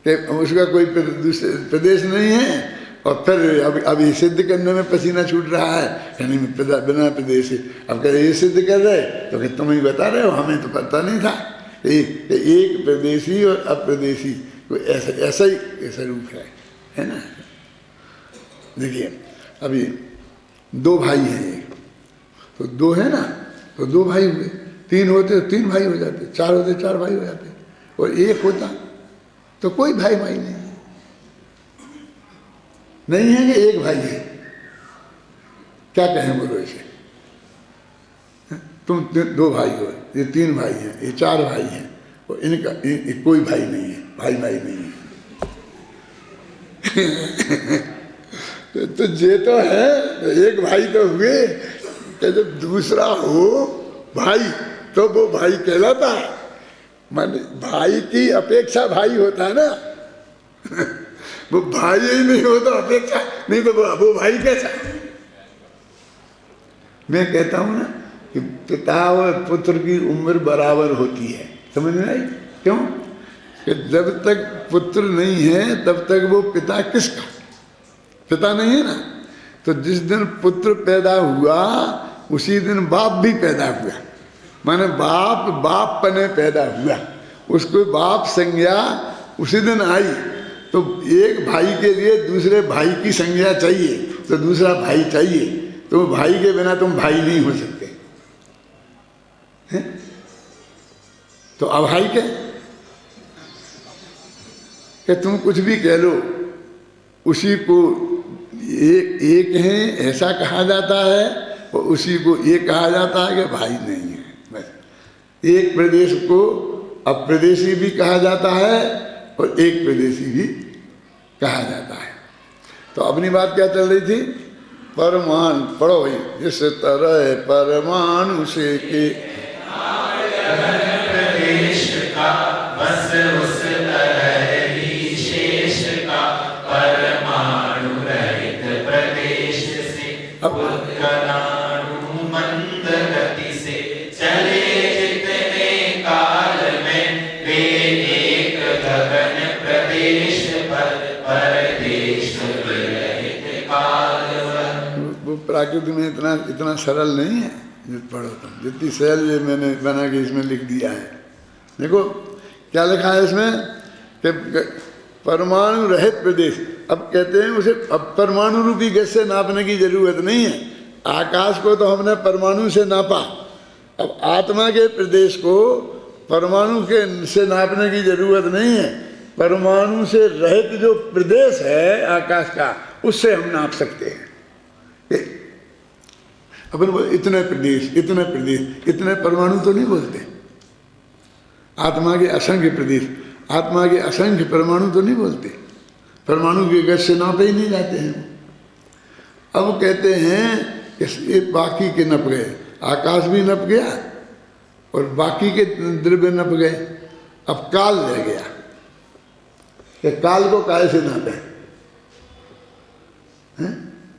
[SPEAKER 1] कि उसका कोई प्रदेश नहीं है, और फिर अभी सिद्ध करने में पसीना छूट रहा है, यानी बिना प्रदेश। अब कह ये सिद्ध कर रहे तो कि तुम ही बता रहे हो, हमें तो पता नहीं था। एक प्रदेशी और अप्रदेशी कोई ऐसा ही स्वरूप है ना। देखिए अभी 2 भाई हैं, एक तो 2 है ना, तो 2 भाई हुए, 3 होते तो 3 भाई हो जाते, 4 होते 4 भाई हो जाते, और 1 होता तो कोई भाई नहीं है। नहीं है कि 1 भाई है, क्या कहें बोलो इसे? तुम 2 भाई हो, ये 3 भाई हैं, ये 4 भाई हैं, और इनका कोई भाई नहीं है, भाई नहीं है। तो ये तो है, तो 1 भाई तो हुए, कि जब दूसरा हो भाई तो वो भाई कहलाता है। माने भाई की अपेक्षा भाई होता है ना। वो भाई ही नहीं होता अपेक्षा, नहीं तो वो भाई कैसा? मैं कहता हूं ना कि पिता और पुत्र की उम्र बराबर होती है, समझ में आई? क्यों? कि जब तक पुत्र नहीं है तब तक वो पिता किसका? पिता नहीं है ना। तो जिस दिन पुत्र पैदा हुआ उसी दिन बाप भी पैदा हुआ। माने बाप पने पैदा हुआ, उसको बाप संज्ञा उसी दिन आई। तो एक भाई के लिए दूसरे भाई की संज्ञा चाहिए, तो दूसरा भाई चाहिए, तो भाई के बिना तुम भाई नहीं हो सकते हैं? तो अभाई क्या कि तुम कुछ भी कह लो, उसी को एक है ऐसा कहा जाता है, और उसी को ये कहा जाता है कि भाई नहीं है। बस एक प्रदेश को अप्रदेशी भी कहा जाता है और एक प्रदेशी भी कहा जाता है। तो अपनी बात क्या चल रही थी? परमाणु पढ़ो भाई। जिस तरह परमाणु से के
[SPEAKER 2] प्रदेश का बस उस तरह ही शेष का परमाणु रहित प्रदेश
[SPEAKER 1] प्राकृतिक में इतना सरल नहीं है जो पढ़ो तुम, जितनी सहज ये मैंने बना के इसमें लिख दिया है। देखो क्या लिखा है इसमें कि परमाणु रहित प्रदेश। अब कहते हैं उसे अब परमाणु रूपी गैस से नापने की जरूरत नहीं है। आकाश को तो हमने परमाणु से नापा, अब आत्मा के प्रदेश को परमाणु के से नापने की जरूरत नहीं है। परमाणु से रहित जो प्रदेश है आकाश का, उससे हम नाप सकते हैं। अपन इतने प्रदेश, इतने प्रदेश, इतने परमाणु तो नहीं बोलते। आत्मा के असंख्य प्रदेश, आत्मा के असंख्य परमाणु तो नहीं बोलते। परमाणु के गज से नापे ही नहीं जाते हैं। अब कहते हैं कि ये बाकी के नप गए, आकाश भी नप गया और बाकी के द्रव्य नप गए। अब काल रह गया कि काल को काय से नापे हैं?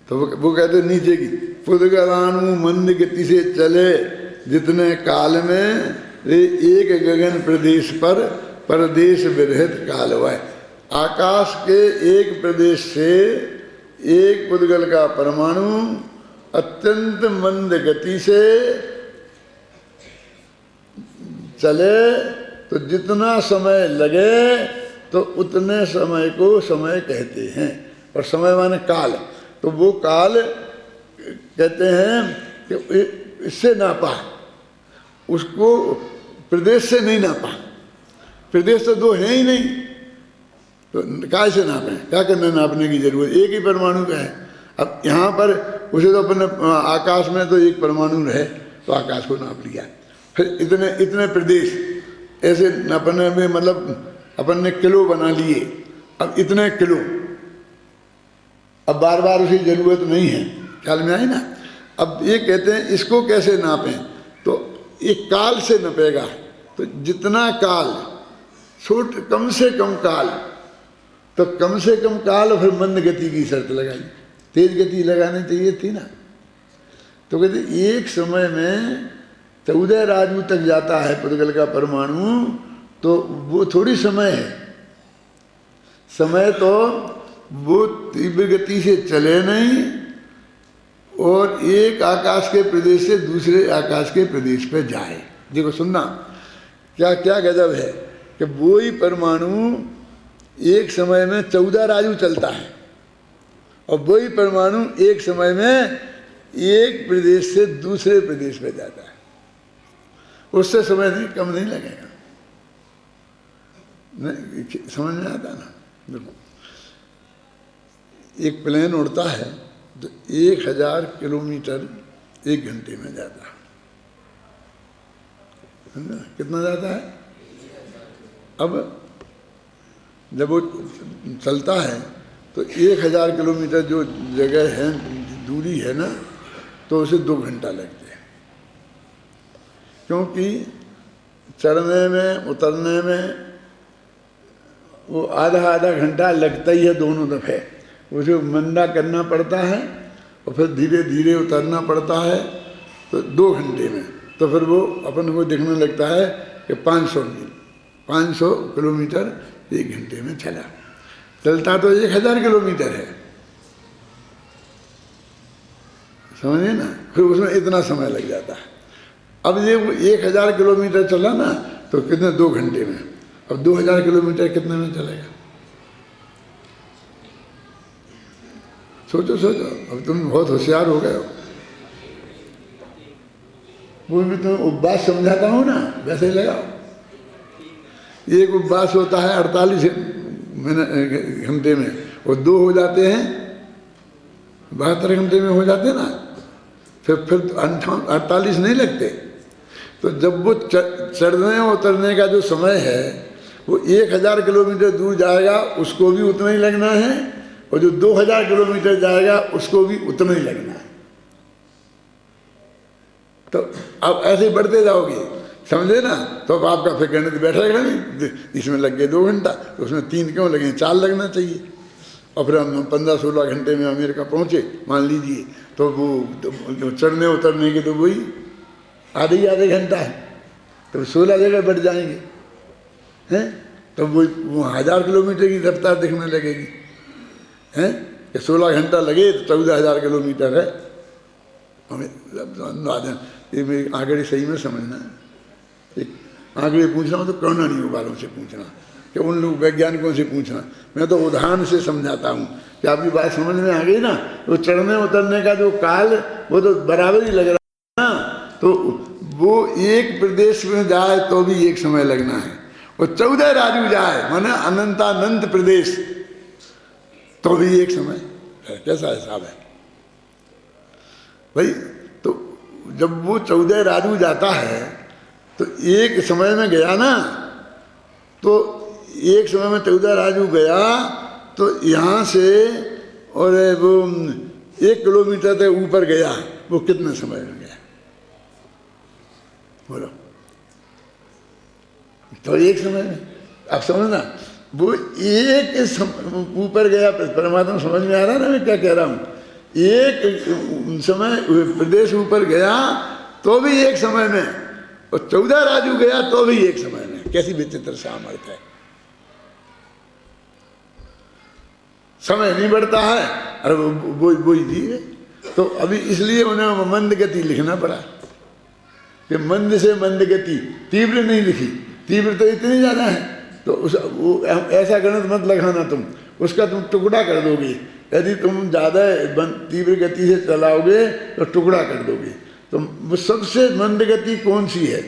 [SPEAKER 1] तो वो कहते नीचे की पुद्गलाणु मंद गति से चले, जितने काल में एक गगन प्रदेश पर प्रदेश विरहित काल हुआ। आकाश के एक प्रदेश से एक पुद्गल का परमाणु अत्यंत मंद गति से चले तो जितना समय लगे तो उतने समय को समय कहते हैं। और समय माने काल, तो वो काल कहते हैं कि इससे नापा, उसको प्रदेश से नहीं नापा। प्रदेश तो दो है ही नहीं, तो काय से नापें? क्या करने नापने की जरूरत, एक ही परमाणु का है। अब यहाँ पर उसे तो अपने आकाश में तो एक परमाणु रहे तो आकाश को नाप लिया। फिर इतने इतने प्रदेश ऐसे नापने में मतलब अपन ने किलो बना लिए। अब इतने किलो, अब बार बार उसकी जरूरत नहीं है। ख्याल में आई ना? अब ये कहते हैं इसको कैसे नापें, तो एक काल से नपेगा। तो जितना काल कम से कम काल, तो कम से कम काल और फिर मंद गति की शर्त लगाई। तेज गति लगानी चाहिए थी ना। तो कहते एक समय में 14 राजू तक जाता है पुद्गल का परमाणु, तो वो थोड़ी समय है। समय तो वो तीव्र गति से चले नहीं और एक आकाश के प्रदेश से दूसरे आकाश के प्रदेश पे जाए। देखो सुनना क्या क्या गजब है कि वो ही परमाणु एक समय में 14 राजू चलता है और वो ही परमाणु एक समय में एक प्रदेश से दूसरे प्रदेश पे जाता है। उससे समय नहीं कम नहीं लगेगा। नहीं, समझ में आता ना? देखो एक प्लेन उड़ता है तो 1000 किलोमीटर 1 घंटे में जाता है। कितना जाता है? अब जब वो चलता है तो 1000 किलोमीटर जो जगह है, दूरी है ना, तो उसे 2 घंटा लगते हैं। क्योंकि चढ़ने में उतरने में वो आधा घंटा लगता ही है दोनों दफे। उसे मंदा करना पड़ता है और फिर धीरे धीरे उतरना पड़ता है, तो 2 घंटे में। तो फिर वो अपन को दिखने लगता है कि 500 किलोमीटर 1 घंटे में चला। चलता तो 1000 किलोमीटर है, समझिए ना? फिर उसमें इतना समय लग जाता है। अब ये 1000 किलोमीटर चला ना तो कितने 2 घंटे में। अब 2000 किलोमीटर कितने में चलेगा? सोचो सोचो। अब तुम बहुत होशियार हो गए हो। वो भी तुम्हें उपवास समझाता हूँ ना, वैसे ही लगाओ। एक उपवास होता है 48 घंटे में, और 2 हो जाते हैं 72 घंटे में हो जाते ना। फिर 48 नहीं लगते। तो जब वो चढ़ने और उतरने का जो समय है वो 1000 किलोमीटर दूर जाएगा, उसको भी उतना ही लगना है, और जो 2000 किलोमीटर जाएगा उसको भी उतना ही लगना है। तो अब ऐसे ही बढ़ते जाओगे, समझे ना? तो अब आपका फिर गणित बैठेगा नहीं। इसमें लग गए 2 घंटा, तो उसमें 3 क्यों लगे? 4 लगना चाहिए। और फिर हम 15-16 घंटे में अमेरिका पहुँचे मान लीजिए, तो वो चढ़ने उतरने के तो वही आधे घंटा है, तो 16 जगह बढ़ जाएंगे हैं। तो वो 1000 किलोमीटर की रफ्तार दिखने लगेगी हैं कि 16 घंटा लगे तो 14000 किलोमीटर है। हमें ये मेरी आंकड़े सही में समझना है। एक आंकड़े पूछना हो तो करुणानियों वालों से पूछना, कि उन लोग वैज्ञानिकों से पूछना। मैं तो उदाहरण से समझाता हूँ कि आपकी बात समझ में आ गई ना। तो चढ़ने उतरने का जो काल वो तो बराबर ही लग रहा है ना। तो वो एक प्रदेश में जाए तो भी एक समय लगना है, वो 14 राजू जाए माने अनंतानंत प्रदेश तो भी एक समय है। कैसा हिसाब है भाई? तो जब वो 14 राजू जाता है तो एक समय में गया ना, तो एक समय में 14 राजू गया तो यहाँ से और वो 1 किलोमीटर तक ऊपर गया, वो कितने समय में गया बोलो? तो एक समय में। आप समझना, वो एक ऊपर गया परमात्मा। समझ में आ रहा है ना मैं क्या कह रहा हूँ? एक समय प्रदेश ऊपर गया तो भी एक समय में, और 14 राजू गया तो भी एक समय में। कैसी विचित्र सामर्थ्य है। समय नहीं बढ़ता है, अरे वो जी है। तो अभी इसलिए उन्हें मंद गति लिखना पड़ा कि मंद से मंद गति, तीव्र नहीं लिखी। तीव्र तो इतनी ज़्यादा है, तो वो ऐसा गणित मत लगाना तुम, उसका तुम टुकड़ा कर दोगे। यदि तुम ज़्यादा तीव्र गति से चलाओगे तो टुकड़ा कर दोगे। तो वो सबसे मंद गति कौन सी है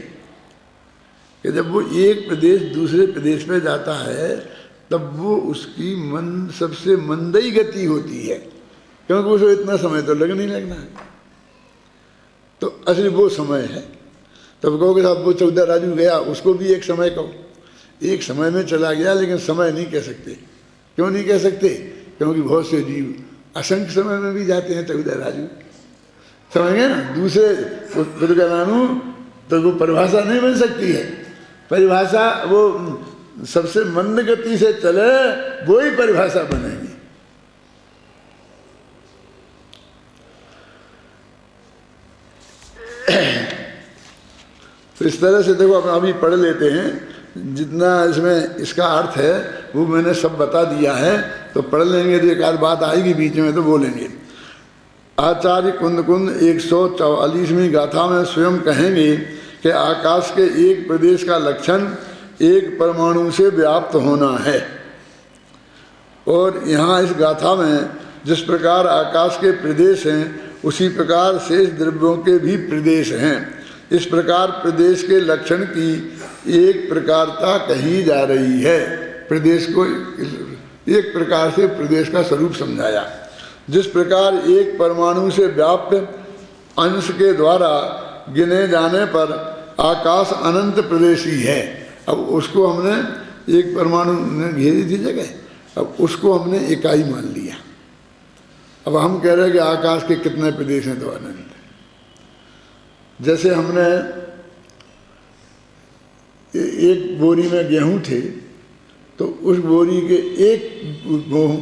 [SPEAKER 1] कि जब वो एक प्रदेश दूसरे प्रदेश में जाता है तब वो उसकी सबसे मंदी गति होती है, क्योंकि उसको इतना समय तो नहीं लगना है। तो असली वो समय है। तब कहोगे साहब वो 14 राजू गया, उसको भी एक समय कहो। एक समय में चला गया, लेकिन समय नहीं कह सकते। क्यों नहीं कह सकते? क्योंकि बहुत से जीव असंख्य समय में भी जाते हैं 14 राजू। समझ गए ना? दूसरे दुर्गानानु तो वो परिभाषा नहीं बन सकती है। परिभाषा वो सबसे मंद गति से चले, वो ही परिभाषा बनेगी। तो इस तरह से देखो, अपना अभी पढ़ लेते हैं। जितना इसमें इसका अर्थ है वो मैंने सब बता दिया है, तो पढ़ लेंगे तो एक आध बात आएगी बीच में तो बोलेंगे। आचार्य कुंद 144वीं गाथा में स्वयं कहेंगे कि आकाश के एक प्रदेश का लक्षण एक परमाणु से व्याप्त होना है। और यहाँ इस गाथा में जिस प्रकार आकाश के प्रदेश हैं उसी प्रकार शेष द्रव्यों के भी प्रदेश हैं। इस प्रकार प्रदेश के लक्षण की एक प्रकारता कही जा रही है। प्रदेश को एक प्रकार से प्रदेश का स्वरूप समझाया। जिस प्रकार एक परमाणु से व्याप्त अंश के द्वारा गिने जाने पर आकाश अनंत प्रदेशी है। अब उसको हमने एक परमाणु ने घेरी थी जगह, अब उसको हमने इकाई मान लिया। अब हम कह रहे हैं कि आकाश के कितने प्रदेश हैं, तो अनंत। जैसे हमने एक बोरी में गेहूं थे, तो उस बोरी के एक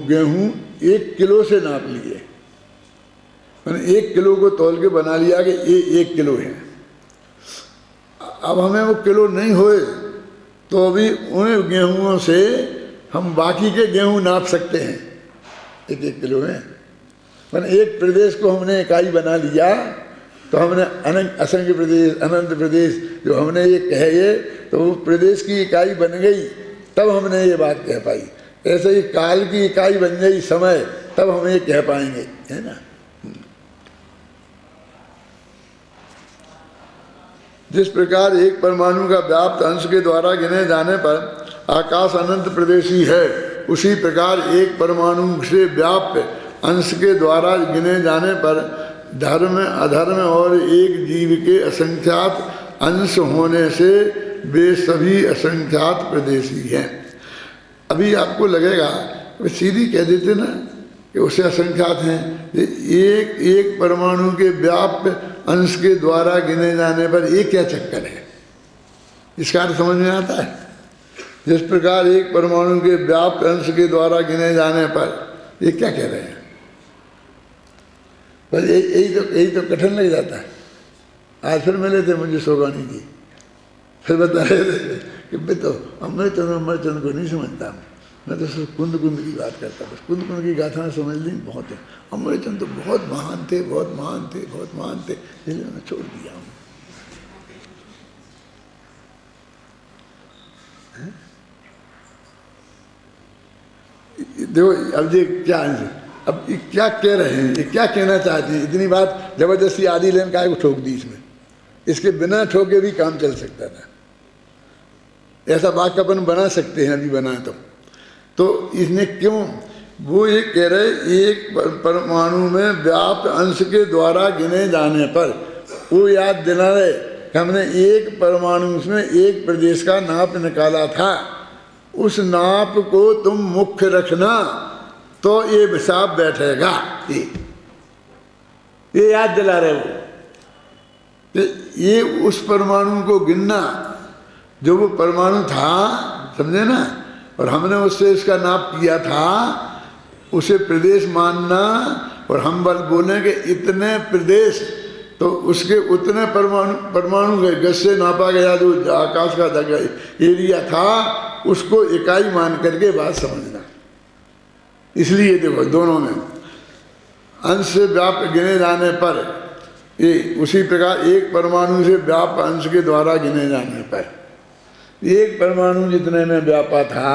[SPEAKER 1] गेहूं 1 किलो से नाप लिए, मैंने 1 किलो को तौल के बना लिया कि ये 1 किलो है। अब हमें वो किलो नहीं होए तो अभी उन गेहूँों से हम बाकी के गेहूँ नाप सकते हैं, 1-1 किलो है। मैंने एक प्रदेश को हमने इकाई बना लिया, तो हमने असंख्य प्रदेश, अनंत प्रदेश जो हमने ये कहे, तो वो प्रदेश की इकाई बन गई, तब हमने ये बात कह पाई। ऐसे ही काल की इकाई बन गई समय, तब हम ये कह पाएंगे, है ना। जिस प्रकार एक परमाणु का व्याप्त अंश के द्वारा गिने जाने पर आकाश अनंत प्रदेशी है, उसी प्रकार एक परमाणु से व्याप्त अंश के द्वारा गिने जाने पर धर्म अधर्म और एक जीव के असंख्यात अंश होने से वे सभी असंख्यात प्रदेशी हैं। अभी आपको लगेगा, सीधी कह देते ना कि उससे असंख्यात हैं। एक एक परमाणु के व्याप्त अंश के द्वारा गिने जाने पर ये क्या चक्कर है, इसका अर्थ समझ में आता है। जिस प्रकार एक परमाणु के व्याप्त अंश के द्वारा गिने जाने पर, ये क्या कह रहे हैं? बस यही तो कठिन लग जाता है। आज फिर मिले थे मुझे सोगानी जी, फिर बता रहे थे कि मैं तो अमृतचंद्र को नहीं समझता, मैं तो सिर्फ कुंद कुंद की बात करता, बस कुंद कुंद की गाथा समझ ली बहुत है। अमृतचंद तो बहुत महान थे, बहुत महान थे, बहुत महान थे, इसलिए मैं छोड़ दिया हूँ। देखो अब ये क्या है, अब ये क्या कह रहे हैं, ये क्या कहना चाहते हैं, इतनी बात जबरदस्ती आदि लेन काय को ठोक दी इसमें, इसके बिना ठोके भी काम चल सकता था। ऐसा वाक्य अपन बना सकते हैं, अभी बना तो इसने क्यों, वो ये कह रहे एक परमाणु में व्याप्त अंश के द्वारा गिने जाने पर, वो याद दिला रहे कि हमने एक परमाणु में एक प्रदेश का नाप निकाला था, उस नाप को तुम मुख्य रखना तो ये हिसाब बैठेगा। ये याद दिला रहे वो, ये उस परमाणु को गिनना जो वो परमाणु था, समझे ना, और हमने उससे इसका नाप किया था, उसे प्रदेश मानना, और हम बल बोले कि इतने प्रदेश, तो उसके उतने परमाणु गज से नापा गया जो आकाश का एरिया था, उसको इकाई मान करके बात समझना। इसलिए देखो दोनों में अंश से व्याप्त गिने जाने पर, ये उसी प्रकार एक परमाणु से व्याप्त अंश के द्वारा गिने जाने पर, एक परमाणु जितने में व्यापा था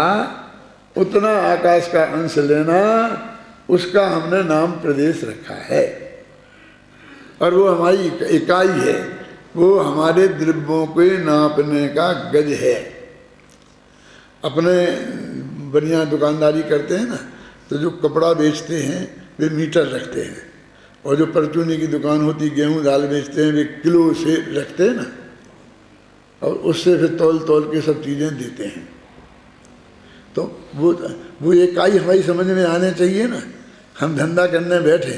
[SPEAKER 1] उतना आकाश का अंश लेना, उसका हमने नाम प्रदेश रखा है, और वो हमारी इकाई है, वो हमारे द्रव्यों के नापने का गज है। अपने बढ़िया दुकानदारी करते हैं ना, तो जो कपड़ा बेचते हैं वे मीटर रखते हैं, और जो परचूनी की दुकान होती गेहूं दाल बेचते हैं वे किलो से रखते हैं ना, और उससे फिर तौल के सब चीज़ें देते हैं। तो वो इकाई हमारी समझ में आने चाहिए ना। हम धंधा करने बैठे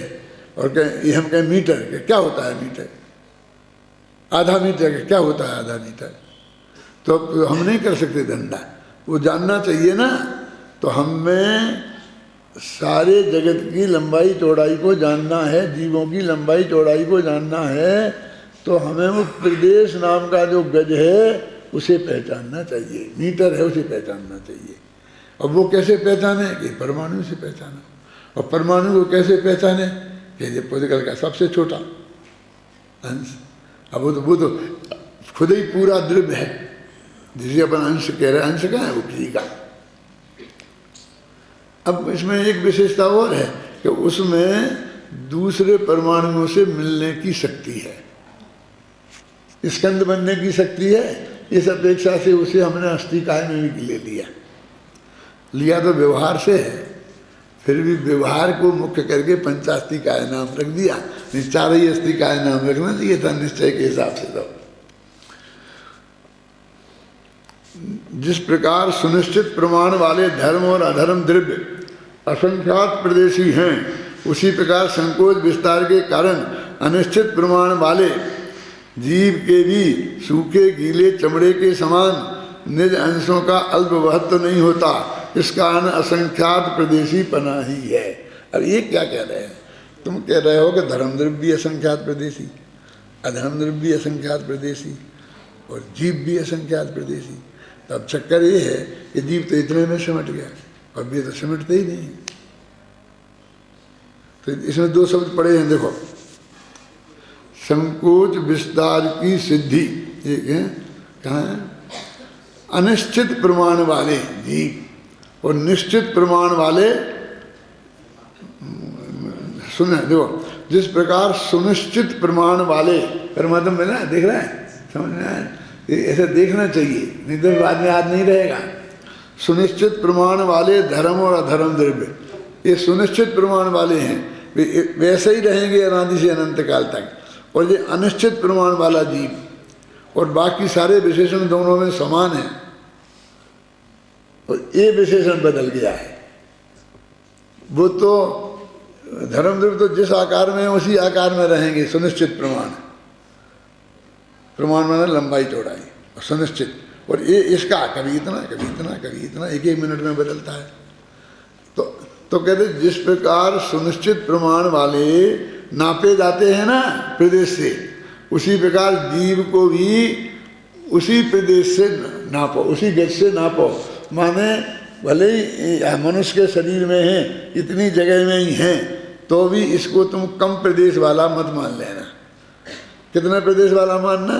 [SPEAKER 1] और ये हम कहें मीटर के क्या होता है, मीटर आधा मीटर के क्या होता है, आधा मीटर, तो हम नहीं कर सकते धंधा, वो जानना चाहिए ना। तो हमें सारे जगत की लंबाई चौड़ाई को जानना है, जीवों की लंबाई चौड़ाई को जानना है, तो हमें वो प्रदेश नाम का जो गज है उसे पहचानना चाहिए, मीटर है उसे पहचानना चाहिए। अब वो कैसे पहचाने कि परमाणु से पहचाना, और परमाणु को कैसे पहचाने कि ये पुद्गल का सबसे छोटा अंश। अब वो तो खुद ही पूरा द्रव्य है, जिसे अपन अंश कह रहे हैं, अंश का है वो किसी का। अब इसमें एक विशेषता और है कि उसमें दूसरे परमाणुओं से मिलने की शक्ति है, स्कंद बनने की शक्ति है। इस अपेक्षा से उसे हमने अस्थिकाय में भी ले लिया तो व्यवहार से है, फिर भी व्यवहार को मुख्य करके पंचास्तिकाय नाम रख दिया, नहीं चार ही अस्थिकाय नाम रखना चाहिए था निश्चय के हिसाब से। तो जिस प्रकार सुनिश्चित प्रमाण वाले धर्म और अधर्म द्रव्य असंख्यात प्रदेशी हैं, उसी प्रकार संकोच विस्तार के कारण अनिश्चित प्रमाण वाले जीव के भी सूखे गीले चमड़े के समान निज अंशों का अल्प महत्व नहीं होता। इस कारण असंख्यात प्रदेशी पना ही है। अब ये क्या कह रहे हैं, तुम कह रहे हो कि धर्म द्रव्य भी असंख्यात प्रदेशी, अधर्म द्रव्य भी असंख्यात प्रदेशी, और जीव भी असंख्यात प्रदेशी। तब चक्कर ये है कि जीव तो इतने में सिमट गया, और ये तो सिमटते ही नहीं। तो इसमें दो शब्द पड़े हैं, देखो, संकोच विस्तार की सिद्धि, एक है कहाँ है, अनिश्चित प्रमाण वाले जीव और निश्चित प्रमाण वाले, सुने देखो, जिस प्रकार सुनिश्चित प्रमाण वाले परमात्मा में ना देख रहे हैं, समझ में आए, ऐसे देखना चाहिए, नहीं तो बाद में याद नहीं रहेगा। सुनिश्चित प्रमाण वाले धर्म और अधर्म द्रव्य, ये सुनिश्चित प्रमाण वाले हैं, वे वैसे ही रहेंगे अनादि से अनंत काल तक। और ये अनिश्चित प्रमाण वाला जीव और बाकी सारे विशेषण दोनों में समान है, और ये विशेषण बदल गया है। वो तो धर्म द्रव्य तो जिस आकार में है उसी आकार में रहेंगे, सुनिश्चित प्रमाण, प्रमाण माने लंबाई चौड़ाई और सुनिश्चित, और ये इसका कभी इतना कभी इतना कभी इतना, एक एक मिनट में बदलता है। तो कहते जिस प्रकार सुनिश्चित प्रमाण वाले नापे जाते हैं ना प्रदेश से, उसी प्रकार जीव को भी उसी प्रदेश से नापो, उसी गज से नापो। माने भले ही मनुष्य के शरीर में है, इतनी जगह में ही हैं, तो भी इसको तुम कम प्रदेश वाला मत मान लेना। कितना प्रदेश वाला मानना?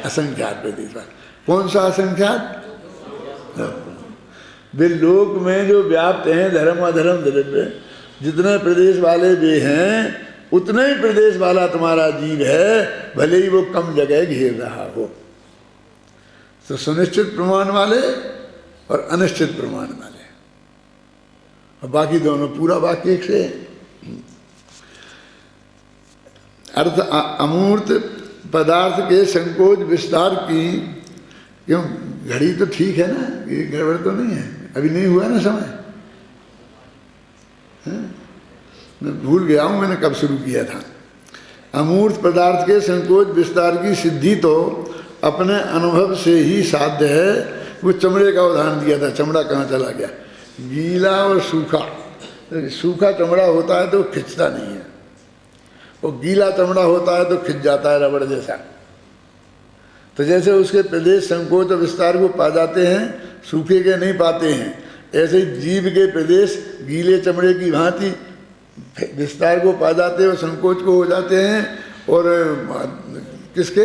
[SPEAKER 1] असंख्यात प्रदेश वाला। कौन सा असंख्यात? वे लोक में जो व्याप्त हैं धर्म अधर्म द्रव्य, जितने प्रदेश वाले वे हैं उतना ही प्रदेश वाला तुम्हारा जीव है, भले ही वो कम जगह घेर रहा हो। तो सुनिश्चित प्रमाण वाले और अनिश्चित प्रमाण वाले, और बाकी दोनों पूरा वाक्य एक से। अर्थ अमूर्त पदार्थ के संकोच विस्तार की, क्यों घड़ी तो ठीक है ना, ये गड़बड़ तो नहीं है, अभी नहीं हुआ ना समय, मैं भूल गया हूँ मैंने कब शुरू किया था। अमूर्त पदार्थ के संकोच विस्तार की सिद्धि तो अपने अनुभव से ही साध्य है। वो चमड़े का उदाहरण दिया था, चमड़ा कहाँ चला गया? गीला और सूखा। सूखा चमड़ा होता है तो खिंचता नहीं है, और गीला चमड़ा होता है तो खिंच जाता है रबड़ जैसा। तो जैसे उसके प्रदेश संकोच और विस्तार को पा जाते हैं, सूखे के नहीं पाते हैं, ऐसे ही जीव के प्रदेश गीले चमड़े की भांति विस्तार को पा जाते हैं और संकोच को हो जाते हैं, और किसके?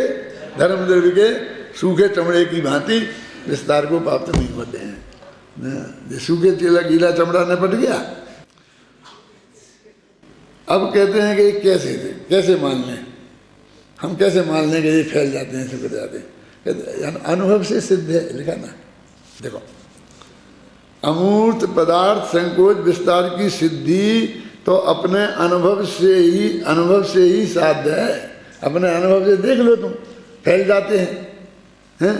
[SPEAKER 1] धर्म द्रव्य के सूखे चमड़े की भांति विस्तार को प्राप्त नहीं होते हैं। सूखे गीला चमड़ा निपट गया। अब कहते हैं कि कैसे मान लें, हम कैसे मान लें कि ये फैल जाते हैं, सिकुड़ जाते हैं? कहते हैं अनुभव से सिद्ध है, लिखा ना, देखो, अमूर्त पदार्थ संकोच विस्तार की सिद्धि तो अपने अनुभव से ही साध्य है। अपने अनुभव से देख लो तुम, फैल जाते हैं?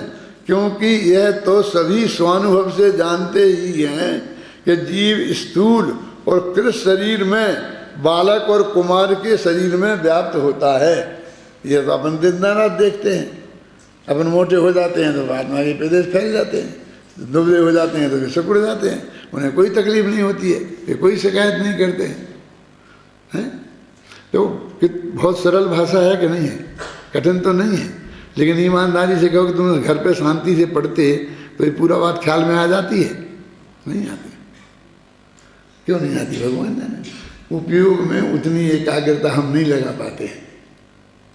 [SPEAKER 1] क्योंकि यह तो सभी स्वानुभव से जानते ही हैं कि जीव स्थूल और कृष्ण शरीर में बालक और कुमार के शरीर में व्याप्त होता है। ये तो अपन दिन रात देखते हैं। अपन मोटे हो जाते हैं तो बाद में आगे प्रदेश फैल जाते हैं, दुबले हो जाते हैं तो वे सिकुड़ जाते हैं, उन्हें कोई तकलीफ नहीं होती है, वे कोई शिकायत नहीं करते हैं। तो बहुत सरल भाषा है कि नहीं है? कठिन तो नहीं है, लेकिन ईमानदारी से कहो कि तुम घर पे शांति से पढ़ते तो ये पूरा बात ख्याल में आ जाती है? नहीं आती। क्यों नहीं आती? भगवान जाने। उपयोग में उतनी एकाग्रता हम नहीं लगा पाते हैं,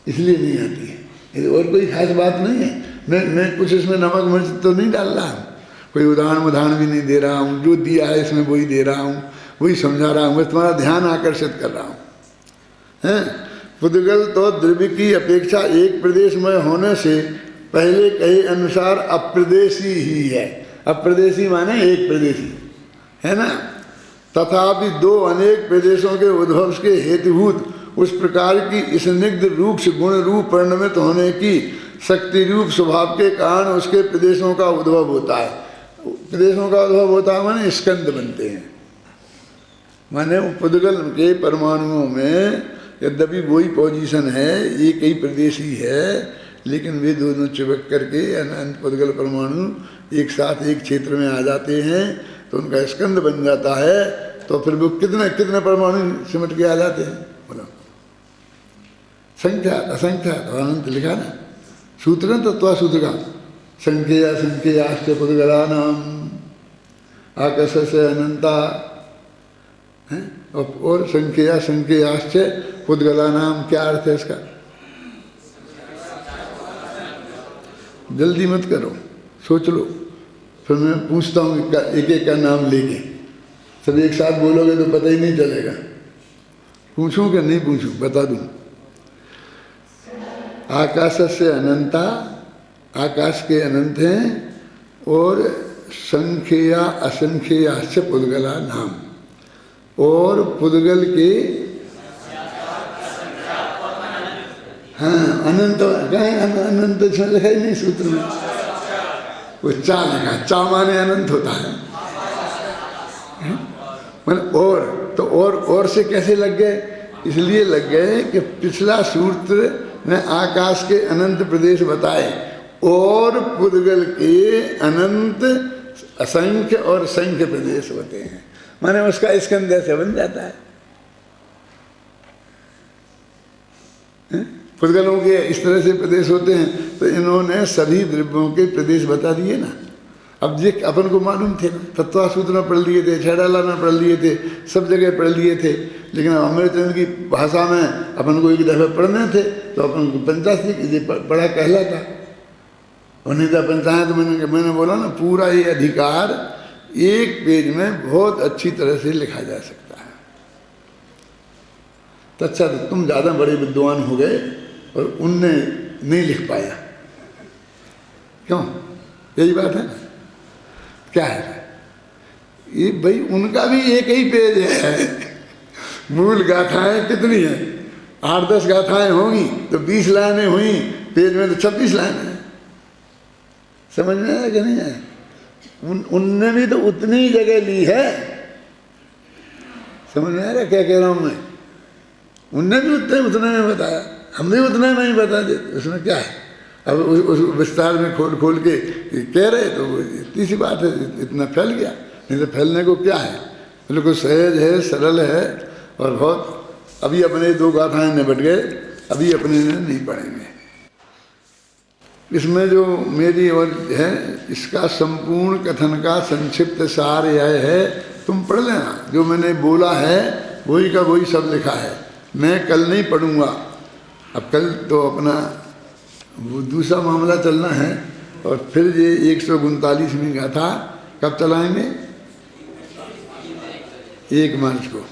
[SPEAKER 1] इसलिए नहीं आती है। और कोई खास बात नहीं है। मैं कुछ इसमें नमक मिर्च तो नहीं डाल रहा हूँ, कोई उदाहरण भी नहीं दे रहा हूँ, जो दिया है इसमें वही दे रहा हूँ, वही समझा रहा हूँ, मैं तुम्हारा ध्यान आकर्षित कर रहा हूँ। पुद्गल तो द्रव्य की अपेक्षा एक प्रदेश में होने से पहले कहे अनुसार अप्रदेशी ही है। अप्रदेशी माने एक प्रदेशी है ना। तथापि दो अनेक प्रदेशों के उद्भव के हेतुभूत उस प्रकार की स्निग्ध रूक्ष गुण रूप परिणमित होने की शक्ति रूप स्वभाव के कारण उसके प्रदेशों का उद्भव होता है। प्रदेशों का उद्भव होता है माने स्कंद बनते हैं, माने पुद्गल के परमाणुओं में यद्यपि वही पोजीशन है, एक ही प्रदेश ही है, लेकिन वे दोनों चिपक करके अनंत पुद्गल परमाणु एक साथ एक क्षेत्र में आ जाते हैं तो उनका स्कंद बन जाता है। तो फिर वो कितने कितने परमाणु सिमट के आ जाते हैं? बोलो, संख्या असंख्या अनंत लिखा ना, सूत्र तत्वा सूत्र का संख्या संख्याश्च पुद्गलानाम आकाश से अनंता है, और संख्या संख्याश्च पुद्गलानाम क्या अर्थ है इसका? जल्दी मत करो, सोच लो, फिर मैं पूछता हूँ एक एक का नाम लेके, सब एक साथ बोलोगे तो पता ही नहीं चलेगा। पूछूं कि नहीं पूछूं? बता दूं। आकाश से अनंता, आकाश के अनंत हैं, और संख्या असंख्याश्च पुद्गला नाम, और पुद्गल के हाँ अनंत अनंत लिखा ही नहीं सूत्र में, वो चा लगा, चा माने अनंत होता है। और तो और से कैसे लग गए? इसलिए लग गए कि पिछला सूत्र ने आकाश के अनंत प्रदेश बताए और पुद्गल के अनंत असंख्य और संख्य प्रदेश होते हैं, माने उसका स्कंद ऐसे बन जाता है। पुद्गलों के इस तरह से प्रदेश होते हैं, तो इन्होंने सभी द्रव्यों के प्रदेश बता दिए ना। अब ये अपन को मालूम थे ना, तत्वासूत्र में पढ़ लिए थे, छैडाला में पढ़ लिए थे, सब जगह पढ़ लिए थे, लेकिन अमृतचंद्र की भाषा में अपन को एक दफ़े पढ़ने थे तो अपन को पंचाशी पढ़ा कहलाता। उन्हें तो पंचायत मैंने बोला ना, पूरा ये अधिकार एक पेज में बहुत अच्छी तरह से लिखा जा सकता है। तो अच्छा, तो तुम ज़्यादा बड़े विद्वान हो गए और उनने नहीं लिख पाया, क्यों? यही बात है ना। क्या है ये भाई? उनका भी एक ही पेज है, मूल गाथाएं कितनी है? 8-10 गाथाएं होंगी तो 20 लाइनें हुई, पेज में तो 26 लाइनें। समझ में आया कि नहीं है? उनने भी तो उतनी ही जगह ली है। समझ में आ रहा क्या कह रहा हूं मैं? उनने भी उतने में बताया, हमने उतने में ही बता दे, उसमें क्या है? अब उस विस्तार में खोल के कह रहे तो इतनी सी बात है, इतना फैल गया। नहीं तो फैलने को क्या है? बिल्कुल सहज है, सरल है और बहुत। अभी अपने 2 गाथाएं निपट गए, अभी अपने नहीं पढ़ेंगे। इसमें जो मेरी और है, इसका संपूर्ण कथन का संक्षिप्त सार यह है, तुम पढ़ लेना। जो मैंने बोला है वही का वही सब लिखा है। मैं कल नहीं पढ़ूंगा, अब कल तो अपना वो दूसरा मामला चलना है और फिर ये 139वीं गाथा कब चलाएंगे? 1 मार्च को।